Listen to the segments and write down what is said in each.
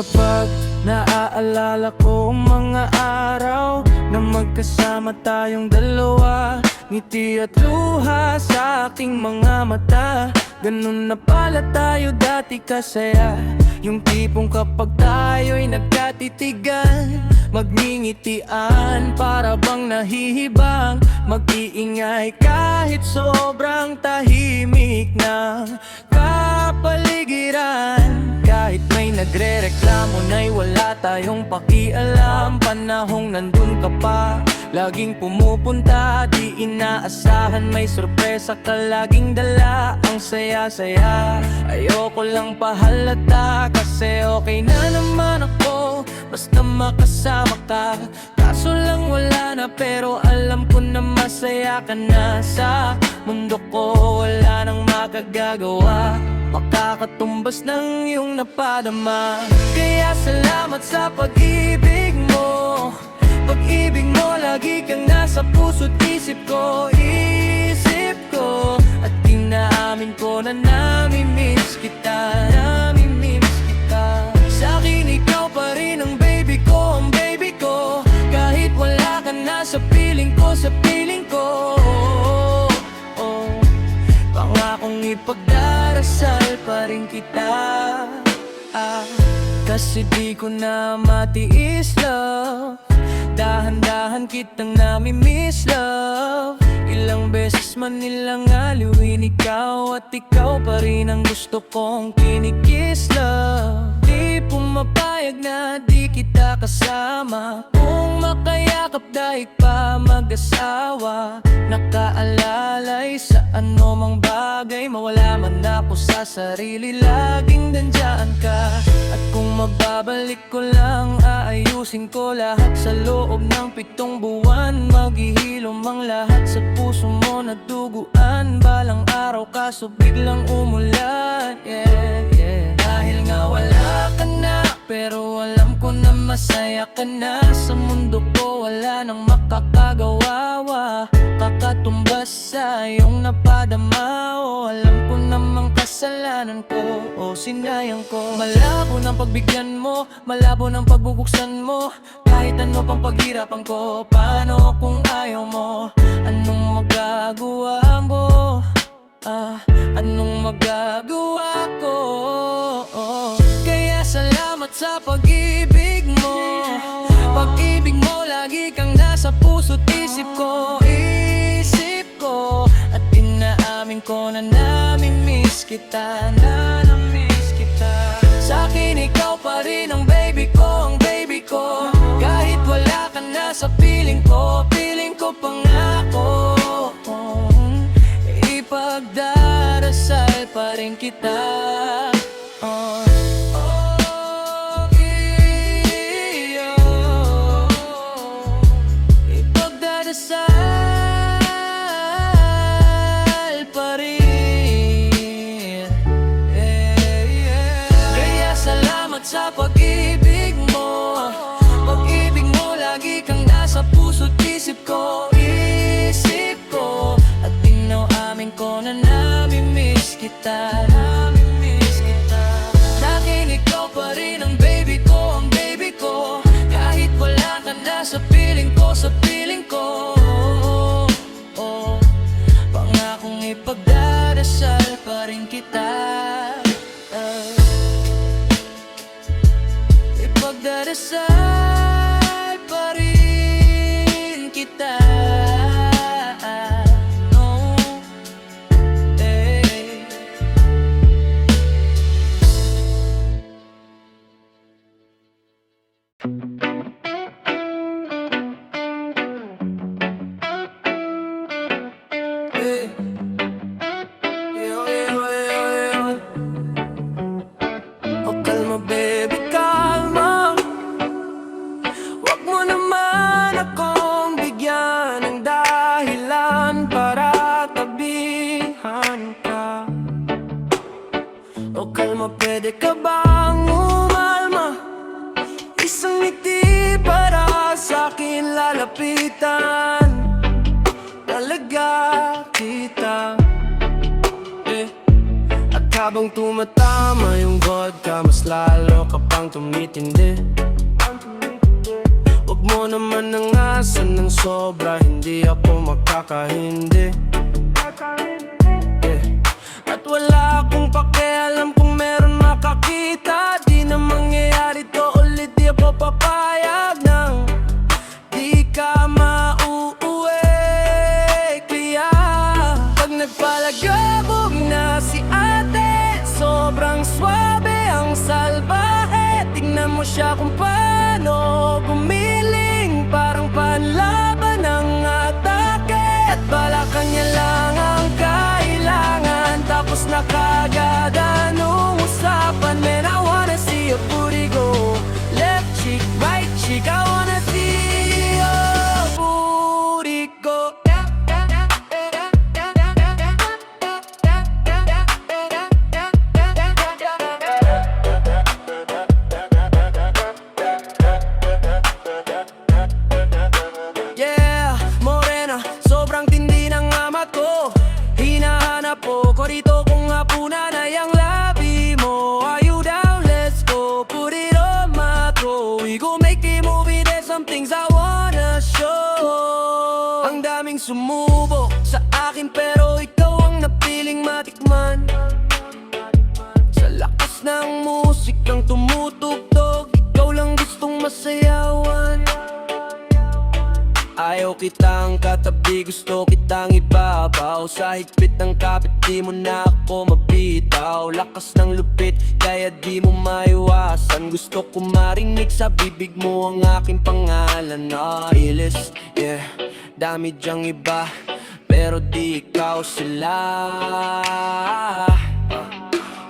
Kapag naaalala ko ang mga araw na magkasama tayong dalawa, ngiti at luha sa aking mga mata. Ganun na pala tayo dati kasaya, yung tipong kapag tayo'y nagkatitigan, magngingitian para bang nahihibang, mag-iingay kahit sobrang tahimik ng kapaligiran. Kahit may nagre-reklamo na'y wala tayong pakialam. Panahong nandun ka pa, laging pumupunta, di inaasahan, may sorpresa ka laging dala. Ang saya-saya, ayoko lang pahalata, kasi okay na naman ako basta makasama ka. Kaso lang wala na, pero alam ko na masaya ka na. Sa mundo ko wala nang makagagawa, makakatumbas ng iyong napadama. Kaya salamat sa pag-ibig mo. Pag-ibig mo, lagi kang nasa puso't isip ko. Isip ko, at inaamin ko na nami-miss kita. Nami-miss kita. Sa'kin ikaw pa rin ang baby ko, ang baby ko. Kahit wala ka na sa piling ko, sa piling ko. Pangakong ipagdarasal pa rin kita. Kasi di ko na matiis, love. Dahan-dahan kitang nami-miss, love. Ilang beses man nilang aliwin ikaw, at ikaw pa rin ang gusto kong kinikiss, love. Di pumapayag na di kita kasama, kung makayakap daig pa mag-asawa. Nakaalalay sa anumang bagay, mawala man ako sa sarili, laging nandyan ka. At kung mababalik ko lang, aayusin ko lahat sa loob ng 7 buwan. Maghihilom ang lahat sa puso mo na duguan. Balang araw kaso biglang umulan, yeah, yeah. Dahil nga wala ka na, pero alam ko na masaya ka na. Sa mundo ko wala nang makakagawa, kakatumbas sa iyong napadama. Alam ko namang kasalanan ko, sinayang ko. Malabo ng pagbigyan mo, malabo ng pagbubuksan mo. Kahit ano pang paghirapan ko, paano kung ayaw mo? Anong magagawa mo? Anong magagawa ko? Kaya salamat sa pag-ibig mo. Pag-ibig mo, lagi kang nasa puso't isip ko. Isip ko, at inaamin ko na nami-miss kita. Na-miss kita. Sa'kin ikaw pa rin ang baby ko, ang baby ko. Kahit wala ka na sa piling ko, piling ko pangako. Ipagdarasal pa rin kita. Ipagdarasal pa rin, yeah, yeah. Kaya salamat sa pag-ibig mo. Pag-ibig mo, lagi kang nasa puso't isip ko. Isip ko, at inaamin ko na nami-miss kita. Nami-miss kita. Sa'kin ikaw pa rin ang baby ko, ang baby ko. Kahit wala ka na sa piling ko, sa piling ko. Pangakong ipagdarasal pa rin kita. Ipagdarasal pa rin kita. Pwede ka bang umalma? Isang ngiti para sa'kin lalapitan. Talaga kita, Habang tumatama yung vodka, mas lalo ka pang tumitindi. Huwag mo naman nangasan ng sobra, hindi ako magkakahindi. At wala akong pakialam kung meron makakita. Di na mangyayari to ulit, di ako papayag nang di ka mauuwi. Kaya pag nagpalagabog na si ate, sobrang swabe ang salbahe. Tingnan mo siya kung paano gumiling, parang panlaban ng atake. At balakang niya lang ang kailangan, tapos na kagad anong usapan. Man, I wanna see your booty go left cheek, right cheek. I wanna see your booty go. Yeah, morena, sobrang tindi ng amat ko. Hinahanap po ko rito kung hapunan ay ang labi mo. Are you down? Let's go, put it on my throat. We gon' make a movie, there's some things I wanna show. Ang daming sumubok sa akin pero ikaw ang napiling matikman. Sa lakas ng musikang tumutugtog, ikaw lang gustong masayawan. Ayaw kitang katabi, gusto kitang ibabaw. Sa higpit ng kapit, di mo na ako mabitaw. Lakas ng lupit, kaya di mo maiwasan. Gusto ko marinig sa bibig mo ang aking pangalan. Ilis, yeah, dami dyang iba, pero di ikaw sila.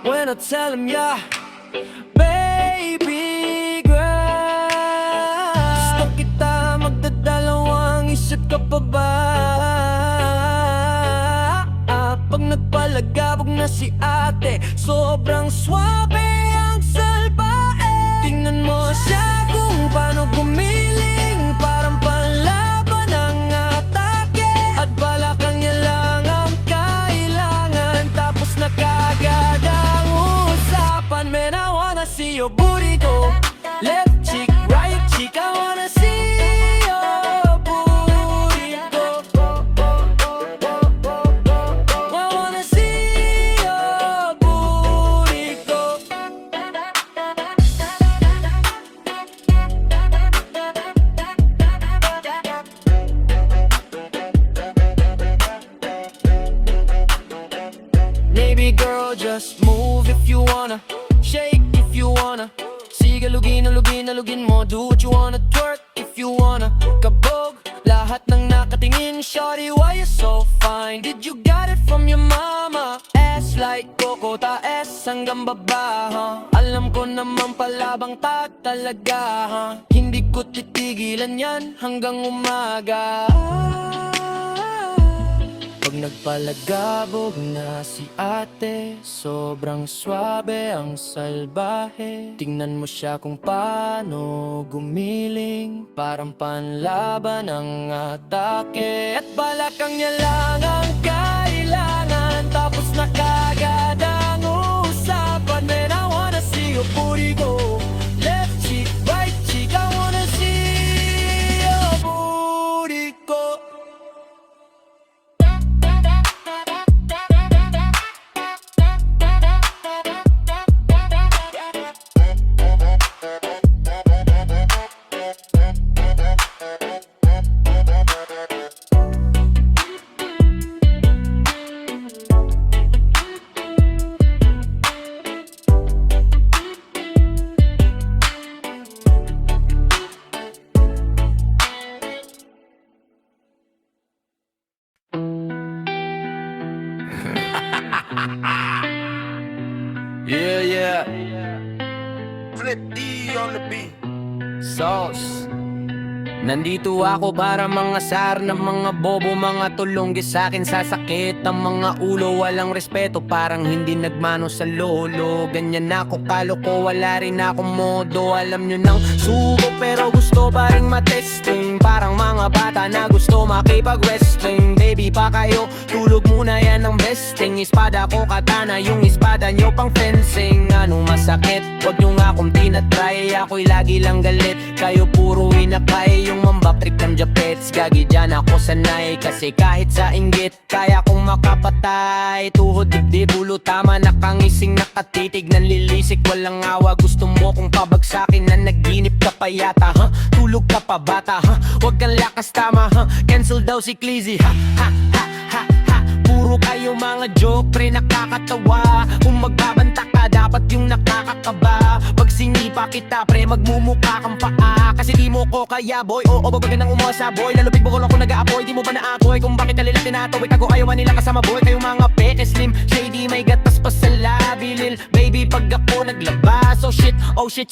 When I tell them, yeah, baby girl, gusto kita magdadalawang isip ka pa ba? Pag nagpalagabog na si ate, sobrang swabe ang salbahe. Tingnan mo siya kung paano gumiling, parang panlaban ang atake. At balakang niya lang ang kailangan, tapos na kagad ang usapan. Man, I wanna see your booty go left cheek, right cheek. I wanna see your booty go. I wanna see your booty go. Baby girl, just move if you wanna, shake if you wanna. Sige, lugin na lugin mo. Do what you wanna, twerk if you wanna. Kabog, lahat ng nakatingin. Shawty, why you so fine? Did you got it from your mama? Ass like Coco, taes hanggang baba, huh? Alam ko naman palabang ta talaga, huh? Hindi ko titigilan yan hanggang umaga. Pag nagpalagabog na si ate, sobrang swabe ang salbahe. Tingnan mo siya kung paano gumiling, parang panlaban ang atake. At balakang niya lang ang kailangan, tapos na kagad ang usapan. Man, I wanna see your booty go left cheek, right cheek. I wanna see your booty go. Yeah, yeah. Flip D on the beat. Sauce. Nandito ako para mga sar ng mga bobo, mga tulonggi sa'kin sasakit ang mga ulo. Walang respeto, parang hindi nagmano sa lolo. Ganyan ako kaloko, wala rin ako modo. Alam nyo nang suko pero gusto pa rin matesting. Parang mga bata na gusto makipag-wrestling. Baby pa kayo, tulog muna yan ang besting. Espada ko katana, yung espada nyo pang fencing. Ano masakit? Huwag nyo nga akong tinatry. Ako'y lagi lang galit, kayo puro inakay. Yung mambak trip ng japets, gagi dyan ako sanay. Kasi kahit sa inggit, kaya kong makapatay. Tuhod dibdib, ulo tama, nakangising, nakatitig, nanlilisik, walang awa. Gusto mo kong pabagsakin na naginip ka pa yata, huh? Tulog ka pa bata, huh? Huwag kang lakas tama, huh? Cancel daw si Clizzy, ha ha ha ha ha. Puro kayo mga joke, pre nakakatawa. Kung magbabanta ka, dapat yung nakakakaba. Pag sinipa kita, pre magmumukha kang paa. Kasi di mo ko kaya boy, oo babaga ng umasa boy. Lalupig bukol ako nag-aapoy, di mo ba naapoy? Kung bakit kalila tinatawid ako, ayaw nila kasama boy. Kayong mga peke slim, shady, may gatas pa sa labi lil. Baby pag ako naglabas, oh shit,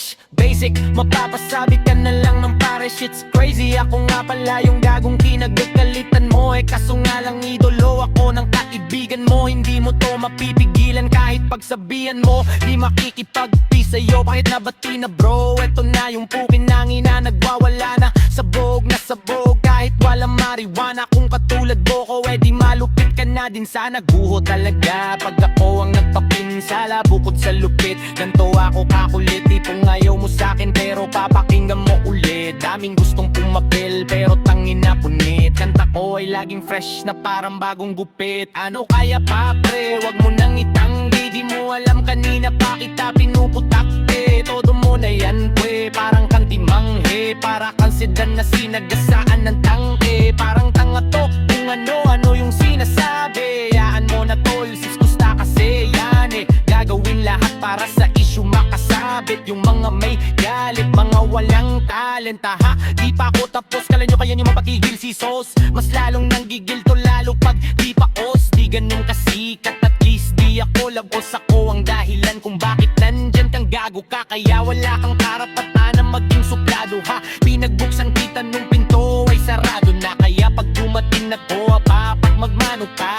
shh, basic. Mapapasabi ka na lang ng pare, shit's crazy. Ako nga pala yung gagong kinagkalitan mo. Kaso nga lang idolo ako ng kaibigan mo. Hindi mo to mapipigilan kahit pagsabihan mo. Di makikipag-peace sa'yo kahit nabati na bro. Eto na yung pukin ng ina, nagwawala na. Sabog na sabog kahit walang marijuana. Kung katulad mo ko, di malupit ka na din sana. Guho talaga pag ako ang nagpapinsala. Bukod sa lupit, ganto ako kakulit. Tipong ayaw mo sa'kin pero papakinggan mo ulit. Daming gustong pumapil pero tangin na punit. Kanta ko ay laging fresh na parang bagong gupit. Ano kaya pa pre, wag mo nang itanggi. Di mo alam kanina pa kita pinuputakte. Todo mo na yan pre, parang kantimanghe. Para kang sedan na sinagasaan ng tangke. Parang tanga to kung ano-ano yung sinasabi. Yaan mo na tol, sis gusta kasi yan gagawin lahat para sa issue makasabit. Yung mga may galit, mga walang talenta ha. Di pa ako tapos, kala nyo kaya nyo mapakigil si Sos. Mas lalong nanggigil to lalo pag di pa os. Di ganun kasikat, at least di ako labos. Ako ang dahilan kung bakit nandyan kang gago ka. Kaya wala kang karapatan na maging suplado ha. Pinagbuksan kita nung pinto ay sarado na. Kaya pag dumating na ko, pag magmano ka,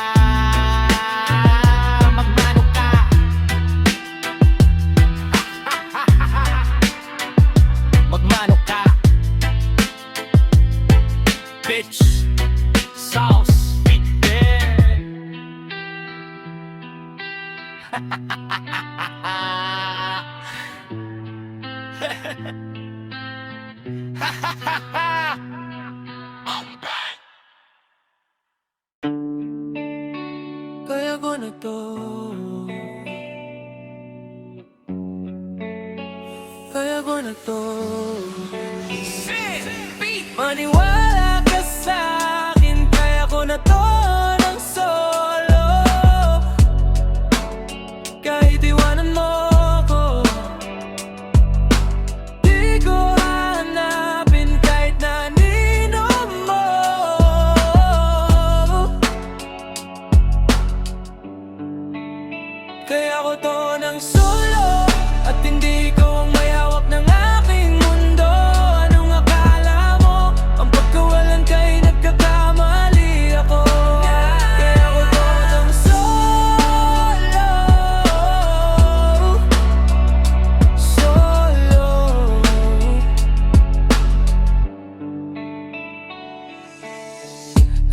magmano ka. Magmano ka, bitch. Sauce, beat there. Kaya ko na to, kaya ko na to. Maniwala ka sa'kin, kaya ko na to ng solo. Kahit iwanan mo ko, di ko hanapin kahit nanino mo. Kaya ko to ng solo, at hindi ko ang may hawak ng aking mundo. Anong akala mo? Ang pagkawalan ka'y nagkakamali ako. Kaya ko to ng solo, solo.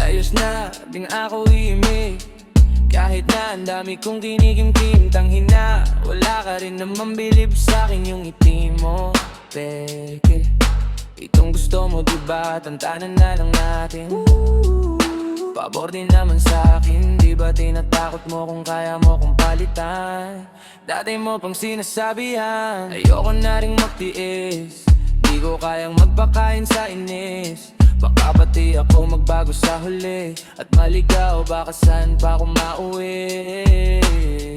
Ayos na, ding ako imig. Kahit na ang dami kong kinikimkim, tanghin na wala ka rin naman bilib sa'kin yung itim mo, peke. Itong gusto mo diba, tantanan na lang natin. Pabor din naman sa'kin, di ba tinatakot mo kung kaya mo kong palitan? Dati mo pang sinasabihan, ayoko na rin magtiis. Di ko kayang magpakain sa inis. Baka pati ako magbago sa huli, at maligaw baka saan pa ako mauwi.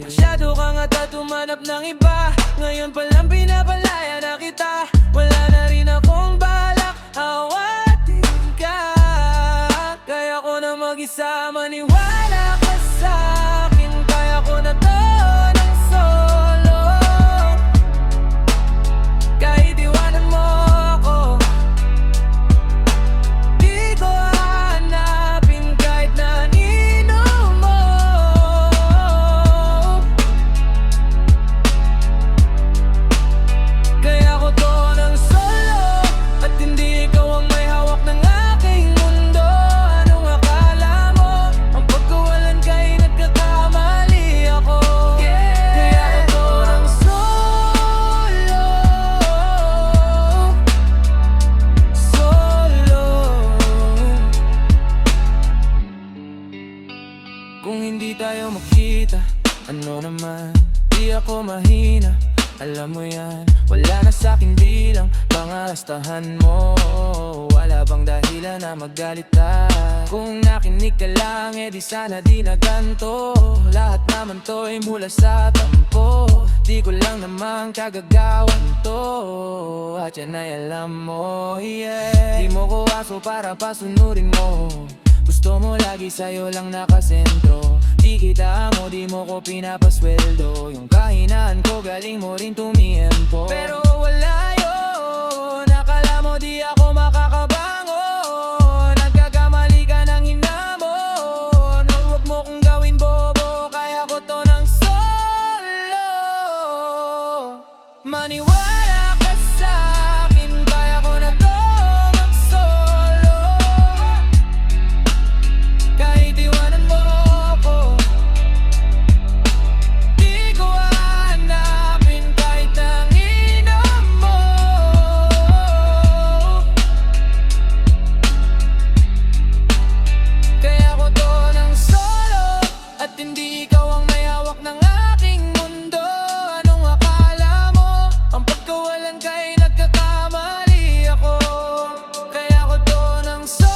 Masyado ka nga tumanap ng iba, ngayon palang pinapalaya na kita. Wala na rin akong balak awatin ka. Kaya ko na mag-isa, maniwala ka sa'kin. Kaya ko na to ng solo. Kahit iwanan mo ako, Alam mo yan, wala na sa'kin bilang pangarastahan mo. Wala bang dahilan na magalit tayo? Kung nakinig ka lang, di sana di na ganto. Lahat naman to'y mula sa tampo. Di ko lang naman kagagawan to, at yan ay alam mo, yeah. Di mo ko aso para pasunurin mo. Gusto mo lagi sa'yo lang nakasentro. Di kita mo, di mo ko pinapasweldo. Yung kahinaan ko galing mo rin tumiyempo. Pero wala yun, akala mo di ako makakabangon. Nagkakamali ka ng hinamon. Huwag mo kong gawin bobo, kaya ko to ng solo. Maniwala ka sa'kin, kaya ko na to mag-solo. Kahit iwanan mo ko, di ko hanapin kahit ang ina mo. Kaya ko to ng solo, at hindi ikaw ang may hawak ng aking mundo. Anong akala mo? Ang pagkawalan ka'y nagkakamali ako. Kaya ko to ng solo.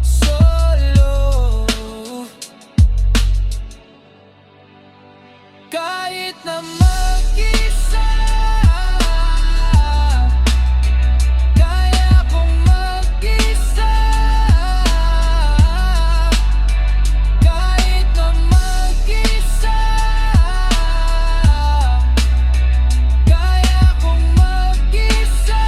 Solo. Kahit na mag-isa, kaya kong mag-isa. Kahit na mag-isa, kaya kong mag-isa.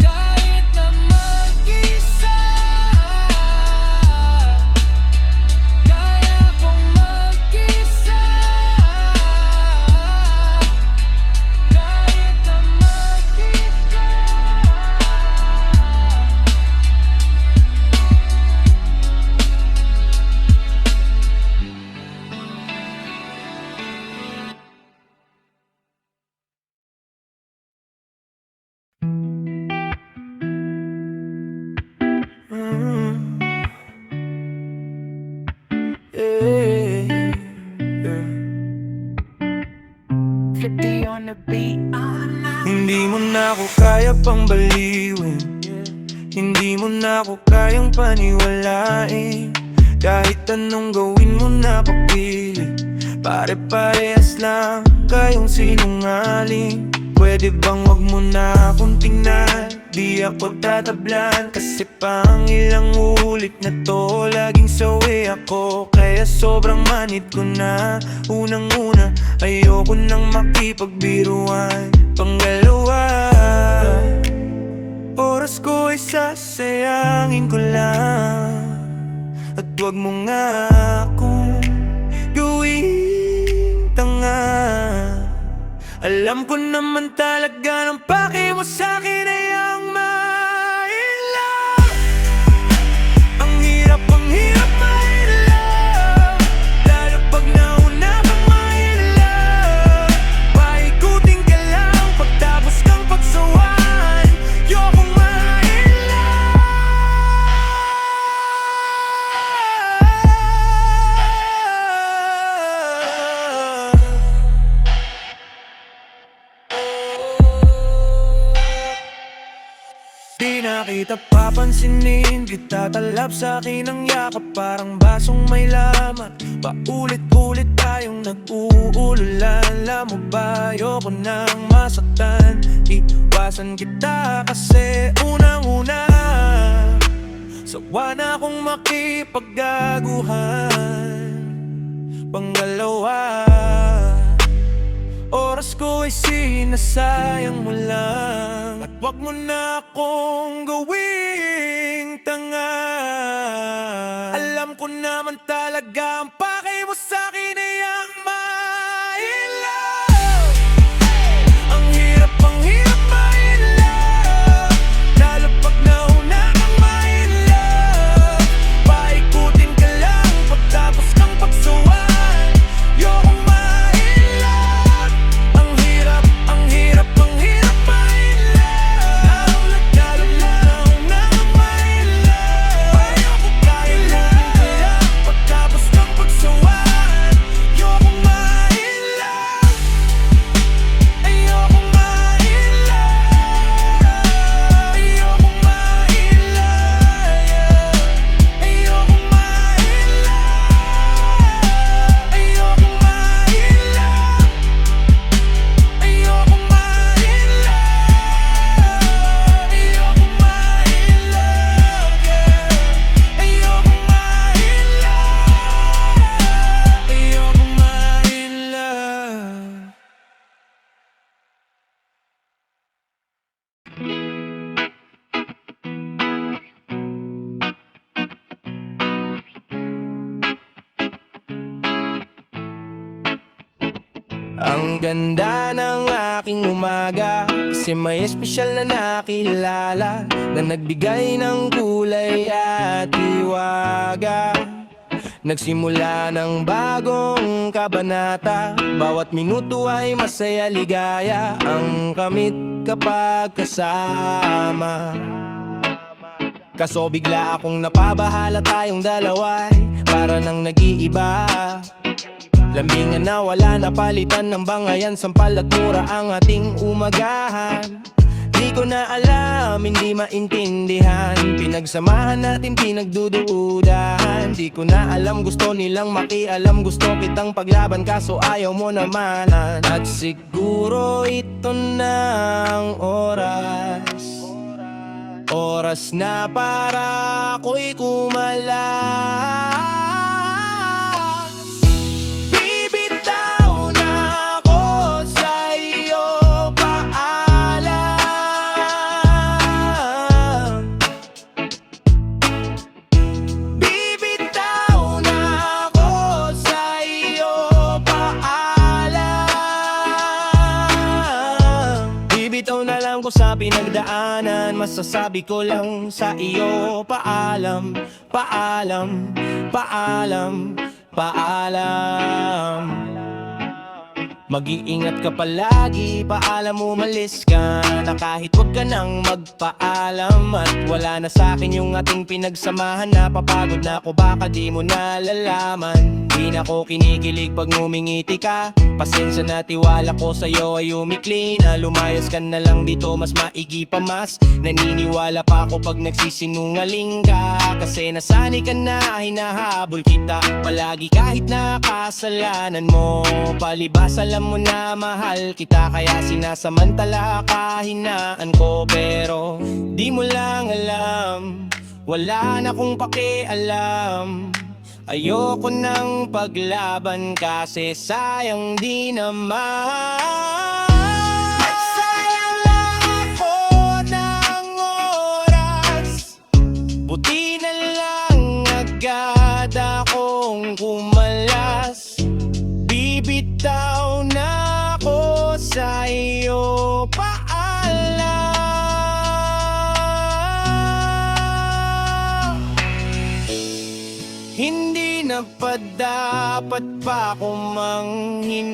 Kahit na mag-isa, kaya kong mag-isa. Kahit na mag-isa. Hindi mo na ako kaya pang baliwin. Hindi mo na ako kayang paniwalain. Kahit anong gawin mo na papili, pare-parehas lang kayong sinungaling. Pwede bang wag mo na akong tingnan? Di ako tatablan, kasi pang ilang ulit na to laging sawi ako. Kaya sobrang manid ko na. Unang-una, ayoko nang makipagbiruan. Pangalawa, oras ko ay sasayangin ko lang. At wag mo nga akong gawing tanga. Alam ko naman talaga ng pake mo sa'kin ay ang ma-in-love. Ang hirap ma-in-love, lalo pag nauna kang ma-in-love. Paikutin ka lang pagtapos kang pagsawan. Yokong ma-in-love. Di na kita papansinin, kita talab sa'kin ang yakap. Parang basong may laman, paulit-ulit tayong nag-uululan. Alam mo ba, ayoko nang masaktan. Iwasan kita kasi unang-una, sawa na akong makipaggaguhan. Pangalawa, oras ko ay sinasayang mo lang. At wag mo na akong gawing tanga. Alam ko naman talaga ang pake mo sa'kin ay ang ma-in-love. Ang hirap ma-in-love, lalo pag nauna kang ma-in-love. Paikutin ka lang pagtapos kang pagsawan. Yokong ma-in-love. Ang hirap ma-in-love, lalo na nauna kang ma-in-love. Ayoko kahit lang Ang ganda ng aking umaga, kasi may espesyal na nakilala na nagbigay ng kulay at hiwaga. Nagsimula ng bagong kabanata, bawat minuto ay masaya ligaya ang kamit kapag kasama. Kaso bigla akong napabahala, tayong dalawa'y para nang nag-iiba. Lambingan na wala na palitan ng bangayan, sampal at mura ang ating umagahan. Di ko na alam, hindi maintindihan, pinagsamahan natin, pinagdududahan. Di ko na alam, gusto nilang makialam, gusto kitang paglaban, kaso ayaw mo naman. At siguro ito na ang oras na para ako'y kumalas. Sa pinagdaanan, masasabi ko lang sa iyo, paalam, paalam, paalam, paalam. Mag-iingat ka palagi, paalam, umalis ka na kahit wag ka nang magpaalam. At wala na sa'kin yung ating pinagsamahan, napapagod na ako, baka di mo nalalaman. Di na ako kinikilig pag ngumingiti ka, pasensya na, tiwala ko sa'yo ay umikli na. Lumayas ka na lang dito, mas maigi pa, mas naniniwala pa ako pag nagsisinungaling ka. Kasi nasanay ka na, hinahabol kita palagi kahit na kasalanan mo. Palibas alam mo na mahal kita, kaya sinasamantala kahinaan ko. Pero di mo lang alam, wala na kong pakialam. Ayoko nang paglaban kasi sayang di naman. Sayang lang ako ng oras, buti na lang agad akong kumalas. Bibitaw na ako sa iyo, paalam. Hindi na pa dapat pa akong manghinayang.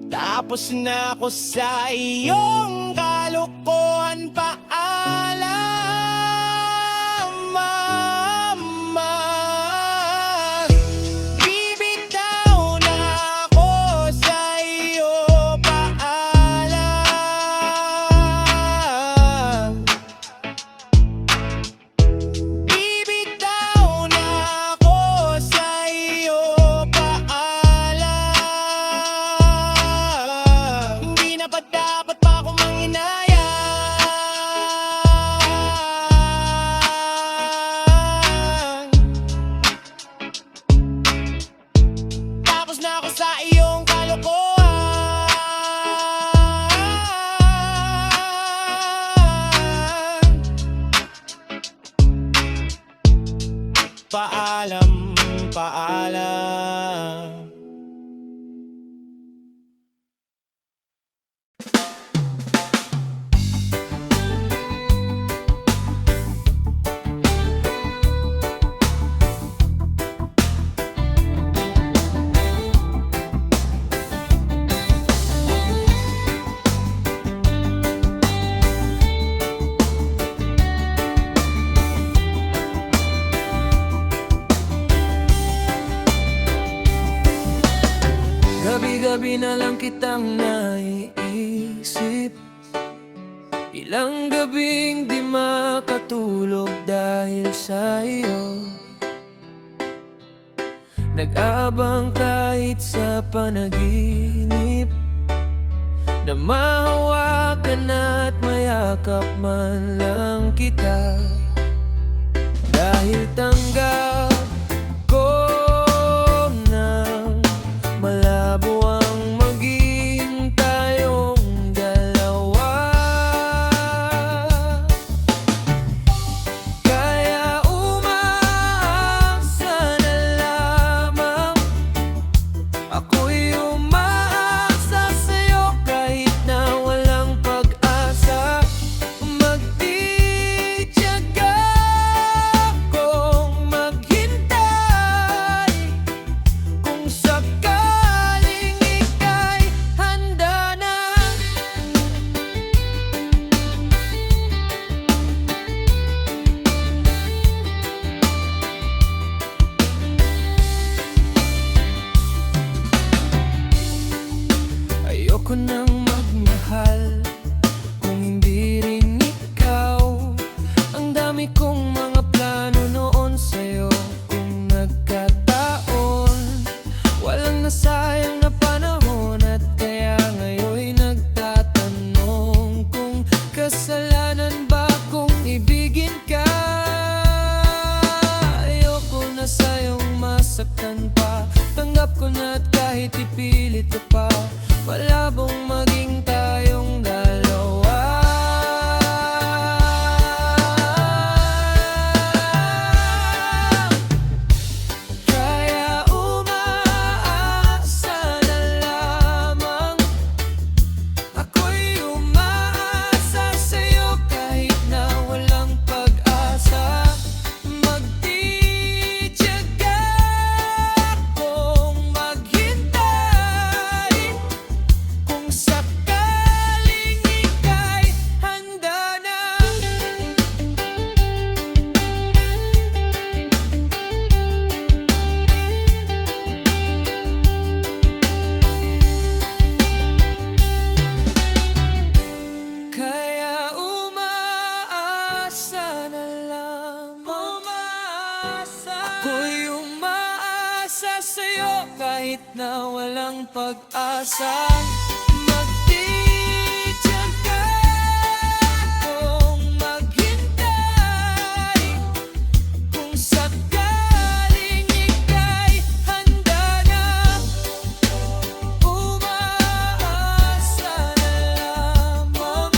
Tapos na ako sa iyong kalokohan, paalam. Paalam, paalam. Gabi-gabi na lang kitang naiisip, ilang gabing di makatulog dahil sa iyo. Nag-aabang kahit sa panaginip, na mahawakan at mayakap man lang kita. Dahil tanggap ko nang malabo ang maging tayong dalawa. Kaya umaasa plano noon sa'yo kung nagkataon. Walang nasayang na panahon at kaya ngayon'y nagtatanong kung kasalanan ba kung ibigin ka. Ayoko na sa'yong masaktan pa, tanggap ko na at kahit ipilit ka pa, malabong maging tayong dalawa. Kaya umaasa na lamang, ako'y umaasa sa'yo kahit na walang pag-asa. Magtitiyaga akong maghintay kung sakaling ika'y handa na. Kaya umaasa na lamang, ako'y umaasa sa'yo kahit na walang pag-asa. Magtitiyaga akong maghintay kung sakaling ika'y handa na. Umaasa na lamang,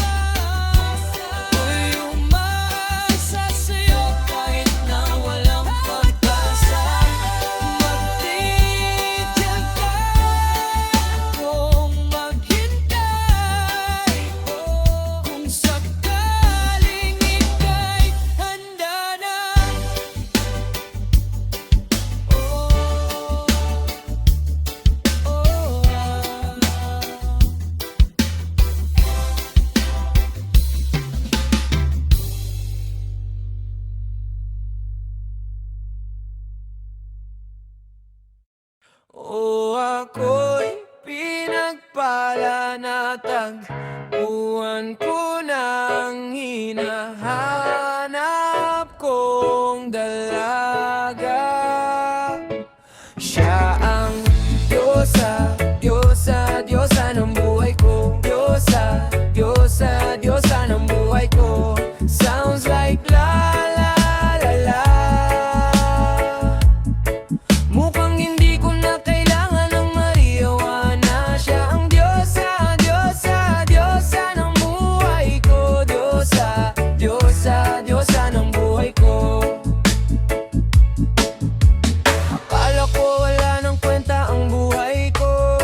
ako'y umaasa sa'yo kahit na walang pag-asa. Magtitiyaga akong maghintay kung sakaling ika'y handa na. Ako'y pinagpala na tagpuan ko ng hinahanap kong dalaga. Siya ang Diyosa, Diyosa, Diyosa ng buhay ko. Diyosa, Diyosa, Diyosa ng buhay ko. Sounds like la la la la. Mukhang hindi ko na kailangan ng marijuana. Siya ang Diyosa, Diyosa, Diyosa ng buhay ko. Diyosa, Diyosa, Diyosa ng buhay ko. Akala ko wala nang kwenta ang buhay ko,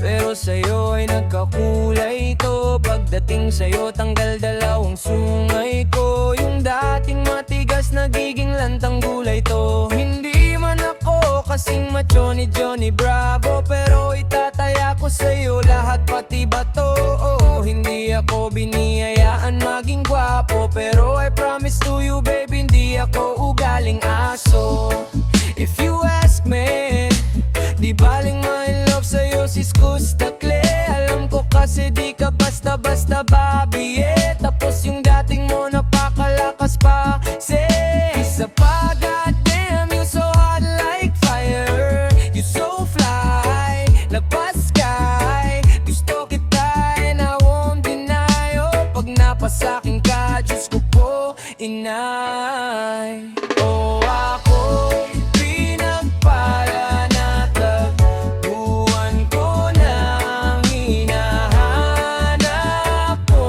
pero sa'yo ay nagkakulay to. Pagdating sa'yo tanggal dalawang sungay ko. Yung dating matigas nagiging lantang gulay to. Hindi man ako kasing macho ni Johnny Bravo, pero itataya ko sa'yo lahat pati bato. Hindi ako biniyayaan maging gwapo, pero I promise to you baby, hindi ako ugaling aso. If you ask me, di baling ma-in love sa'yo sis Kustakle. Alam ko kasi di ka basta-basta babi, eh. Tapos yung dating mo napakalakas pa, say isa pa, goddamn, you so hot like fire. You so fly, labas sky. Gusto kita and I won't deny. Oh, pag napasakin ka, Diyos ko po, inay. Oh, ako pinagpala na tagpuan ko ng hinahanap ko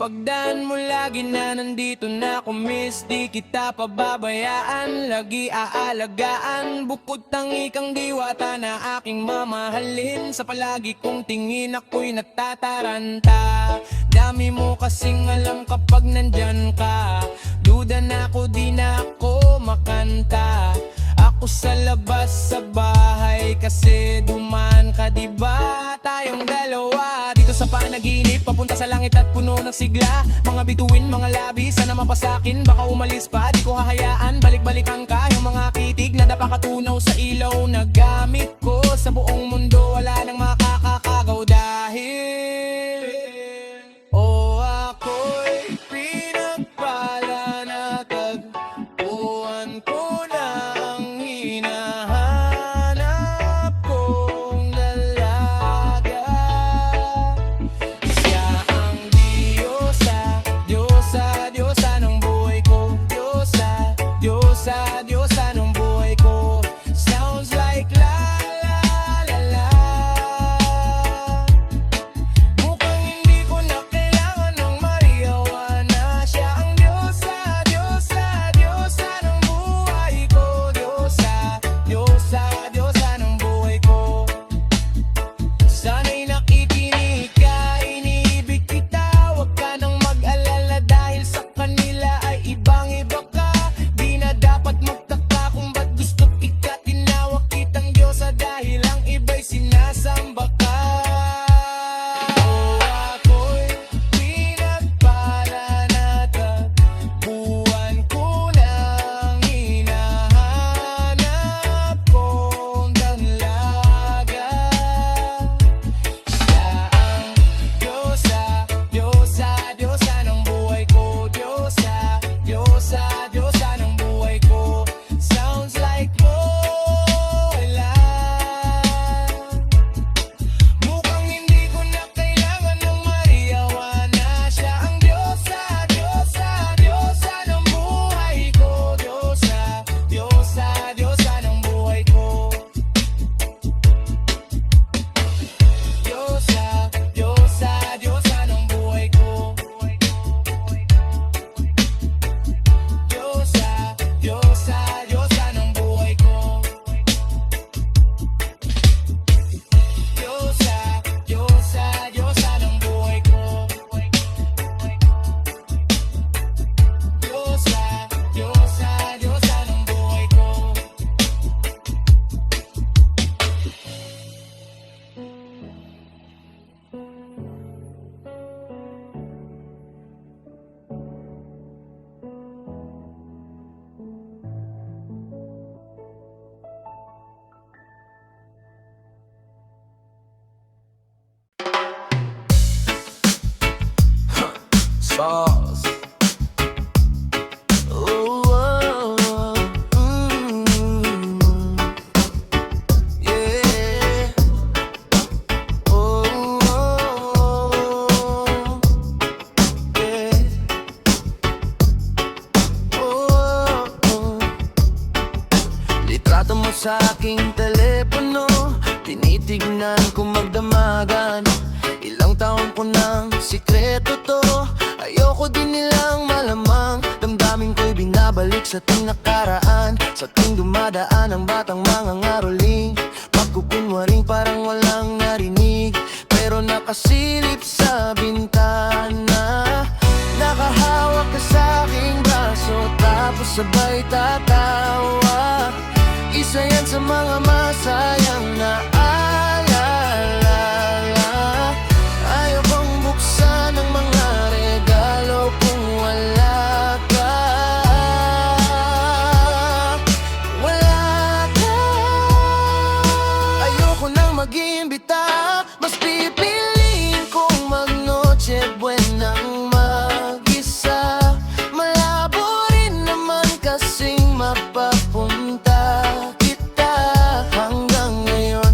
pagdaan mo lagi na nandito na ako miss. Di kita pababayaan, lagi aalagaan. Bukod tangi kang diwata na aking mamahalin. Sa palagi kong tingin ako'y natataranta. Dami mo kasing alam kapag nandyan ka. Duda na ako, di na ako makanta. Ako sa labas sa bahay kasi dumaan ka, diba? Tayong dalawa dito sa panaginip, papunta sa langit at puno ng sigla. Mga bituin, mga labi, sana mapasakin. Baka umalis pa, di ko hahayaan. Balik-balikan ka, yung mga kitig na napakatunaw sa ilaw na gamit ko. Sa buong mundo wala nang makakakagaw dahil ako'y pinagpala na tagpuan ko na ang hinahanap kong dalaga. Siya ang Diyosa, Diyosa, Diyosa ng buhay ko. Diyosa, Diyosa, Diyosa ng buhay ko. Sounds like la la la la. Mukhang hindi ko na kailangan ng marijuana. Siya ang Diyosa, Diyosa, Diyosa ng buhay ko. Diyosa, Diyosa, Diyosa ng buhay ko. Sana'y nakikinig ka, iniibig kita. Huwag ka nang mag-alala dahil sa kanila ay ibang-iba ka. Di na dapat magtaka kung ba't gusto't ika tinawag kitang Diyosa dahil ang iba'y sinasamba ka. Ako'y pinagpala na tagpuan ko na ang hinahanap kong dalaga. Siya ang Diyosa, Diyosa, Diyosa ng buhay ko. Diyosa, Diyosa, Diyosa ng buhay ko. Sounds like wala. Mukhang hindi ko na kailangan ng marijuana. Siya ang Diyosa, Diyosa, Diyosa ng buhay ko. Diyosa, Diyosa, Diyosa ng buhay ko. Diyosa, Diyosa, Diyosa ng buhay ko. Diyosa, Diyosa, Diyosa ng buhay ko. Diyosa, Diyosa, Diyosa ng buhay ko. Diyosa, Diyosa, Diyosa ng buhay ko. Sauce. Yeah. Yeah. Litrato mo sa aking telepono, tinitignan ko magdamagan. Ilang taon ko ng sikreto to, ayoko din nilang malamang. Damdamin ko'y binabalik sa ting nakaraan. Sa ting dumadaan ang batang mga ngaroling. Pagkukunwaring parang walang narinig, pero nakasilip sa bintana. Nakahawak ka sa aking braso, tapos sabay tatawa. Isa yan sa mga masayang naalala. Ayokong buksan ang mga regalo kung wala ka. Wala ka. Ayoko nang mag-iimbita, mas pipiliin kong mag-noche buenang mag-isa. Malabo rin naman kasing mapapunta kita. Hanggang ngayon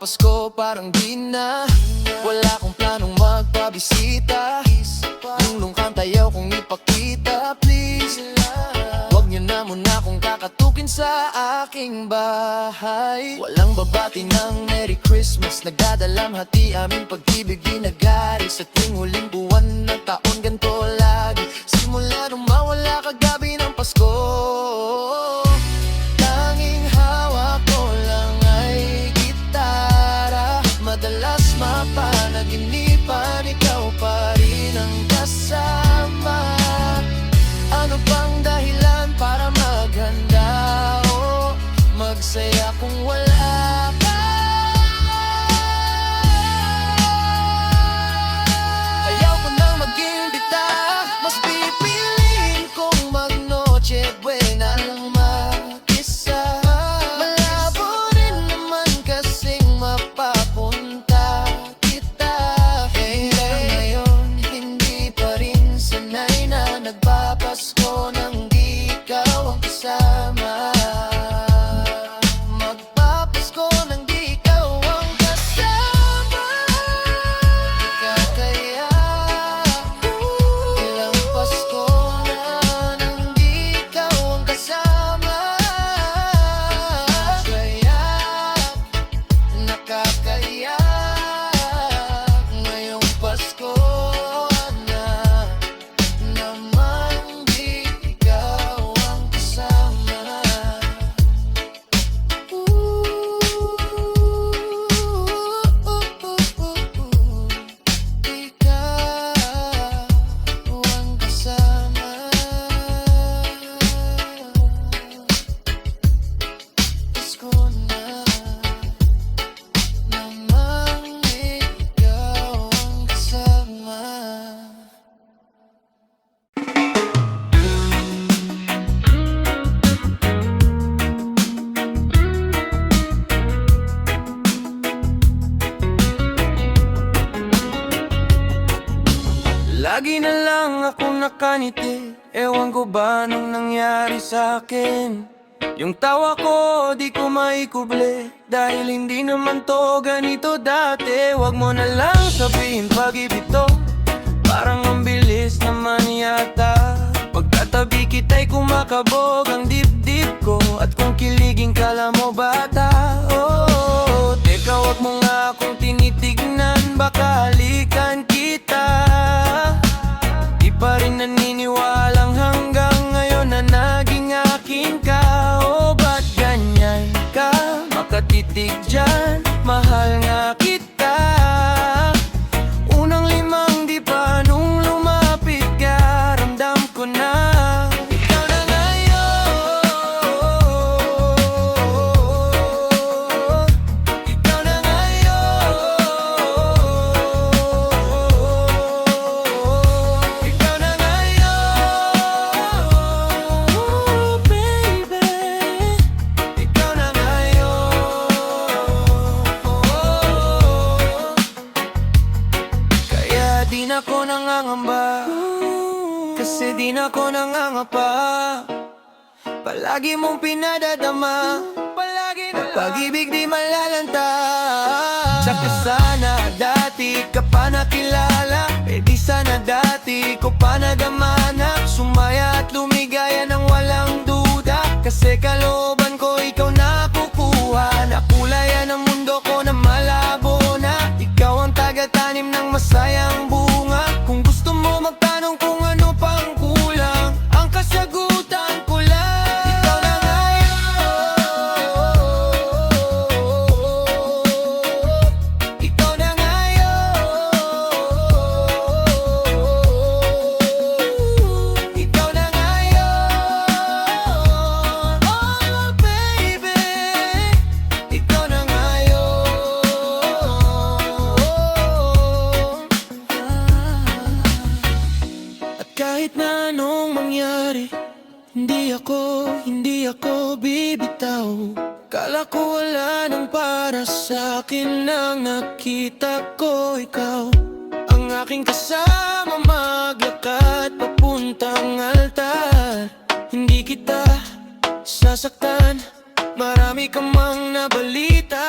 magpapasko parang di na. Wala akong planong magpabisita. Yung lungkang tayaw kong ipakita, please. Huwag niyo na muna akong kakatukin sa aking bahay. Walang babati ng Merry Christmas, nagdadalang hati aming pag-ibig di nagari. Sa tuwing huling buwan ng taon ganito lagi, simula nung mawala kagabi ng Pasko. Tanging hawak ko lang ay gitara, madalas mapanaginipan, ikaw pa rin ang kasama. Ano bang dahilan para maghanda o magsaya kung wala ka? Ayaw ko nang mag-imbita, mas pipiliin kong mag-noche buena lang mag-isa. Malabo rin naman kasing mapapunta kita. Hanggang ngayon, hindi pa rin sanay na nagpapasko nang di ikaw ang kasama. Magpapasko nang di ikaw ang kasama. Kakaya ilang Pasko na nang di ikaw ang kasama. Kaya nakakaya ngayong Pasko na naman di ikaw ang kasama. Ikaw ang kasama. Pasko na naman di ikaw ang kasama. Lagi na lang akong nakaniti, ewan ko ba nung nangyari sa akin. Yung tawa ko di ko maikuble, dahil hindi naman to ganito dati. Wag mo na lang sabihin pag-ibig to, parang ang bilis naman yata. Pagkatabi kita'y kumakabog ang dibdib ko, at kung kiligin kala mo bata. Oh, teka wag mo nga akong tinitignan, baka halikan kita. Di pa rin naniniwalang hanggang ngayon na naging akin ka. Oh, ba't ganyan ka makatitig dyan? Mahal nga kita. Unang limang di pa nung lumapit ka, ramdam ko na ikaw na ngayon. Ikaw na ngayon. Ikaw na ngayon. Oh, baby. Ikaw na ngayon. Kaya di na ko nangangamba, kasi di na ko nangangapa. Palagi mong pinadadama, pag-ibig di malalanta. Tsaka sana dati ka pa nakilala, eh di sana dati ko pa nagamanap. Sumaya at lumigaya ng walang duda, kasi kalooban ko ikaw nakukuha. Nakulayan ang mundo ko na malabo na, ikaw ang taga-tanim ng masayang bunga. Kung gusto mo magtanong kung ano pang kulang, ang kasagutan ko lang ikaw na ngayon. Ikaw na ngayon. Ikaw na ngayon. Oh, baby. Ikaw na ngayon. At kahit na anong mangyari, hindi ako bibitaw. Kala ko wala nang para sa akin, nang nakita ko ikaw. Ang aking kasama maglakad papuntang altar. Hindi kita sasaktan, marami ka mang nabalita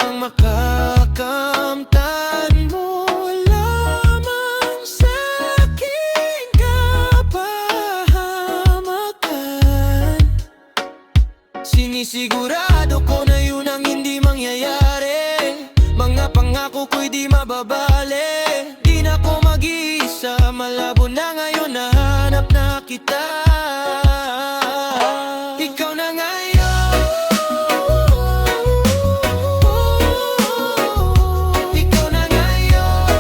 ang di mababali. Di na ko mag-iisa, malabo na ngayon, nahanap na kita. Ikaw na ngayon, ikaw na ngayon,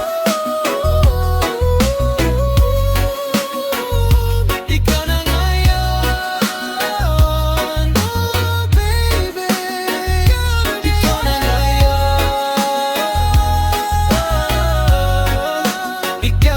ikaw na ngayon, oh baby, ikaw na ngayon, ikaw